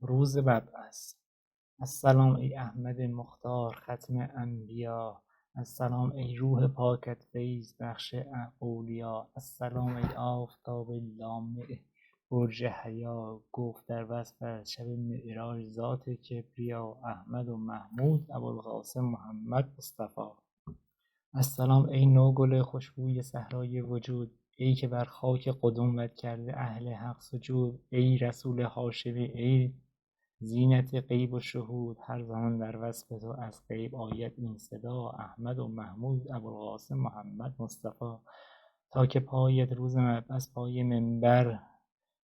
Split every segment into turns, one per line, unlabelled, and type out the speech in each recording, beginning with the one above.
روز مبعث. السلام ای احمد مختار ختم انبیا، السلام ای روح پاکت فیض بخش اولیا، السلام ای آفتاب لامع برج حیا. گفت در وصف شب معراج ذات کبریا، احمد و محمود ابوالقاسم محمد مصطفی. السلام ای نوگل خوشبوی صحرای وجود، ای که بر خاک قدومت کرده اهل حق سجود. ای رسول هاشمی، ای زینت غیب و شهود، هر زمان در وصف تو از غیب آید این صدا، احمد و محمود ابوالقاسم محمد مصطفی. تا که پایت روز مبعث پای منبر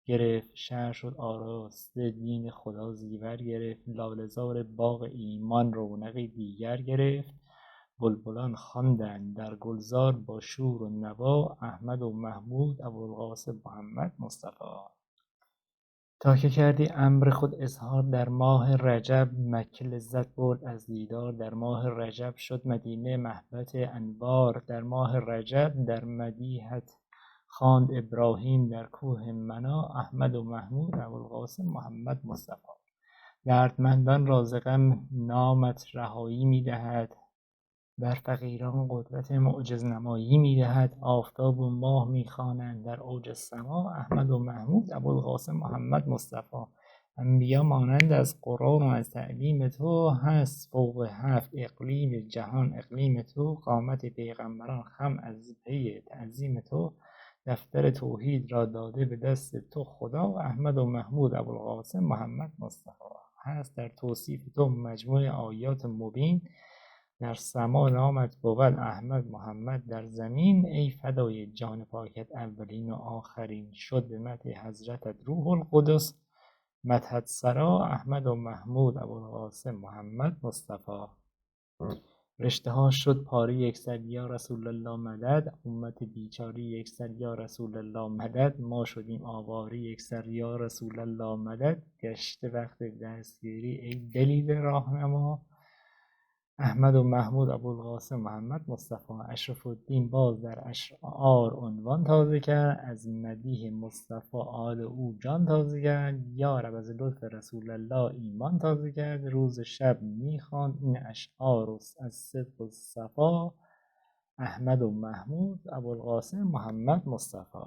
گرفت، شهر شد آراسته دین خدا زیور گرفت، لاله زار باغ ایمان رونقی دیگر گرفت. بلبلان خواندند در گلزار با شور و نوا، احمد و محمود ابوالقاسم محمد مصطفی. تا که کردی امر خود اظهار در ماه رجب، مکه لذت برد از دیدار در ماه رجب، شد مدینه محبت انوار در ماه رجب. در مدیحت خواند ابراهیم در کوه منا، احمد و محمود ابوالقاسم محمد مصطفی. دردمندان را ز غم نامت رهایی می دهد، بر فقیران قدرت معجز نمایی می دهد. آفتاب و ماه می خوانند در اوج سما، احمد و محمود ابوالقاسم محمد مصطفی. انبیا مانند از قرآن و از تعلیم تو، هست فوق 7 اقلیم جهان اقلیم تو. قامت پیغمبران خم از پی تعظیم تو، دفتر توحید را داده به دست تو خدا، احمد و محمود ابوالقاسم محمد مصطفی. هست در توصیف تو مجموع آیات مبین، در سما نامت بود احمد محمد در زمین. ای فدای جان پاکت اولین و آخرین، شد به مدح حضرتت روح القدس مدحت سرا، احمد و محمود ابوالقاسم محمد مصطفی. رشته ها شد پاره یکسر یا رسول الله مدد، امت بیچاره یکسر یا رسول الله مدد. ما شدیم آواره یکسر یا رسول الله مدد، گشته وقت دستگیری ای دلیل راهنما، احمد و محمود ابوالقاسم محمد مصطفی. اشرف الدین باز در اشعار عنوان تازه کرد، از مدیح مصطفی آل او جان تازه کرد. یا رب از لطف رسول الله ایمان تازه کرد، روز شب میخواند این اشعار از صدق و صفا، احمد و محمود ابوالقاسم محمد مصطفی.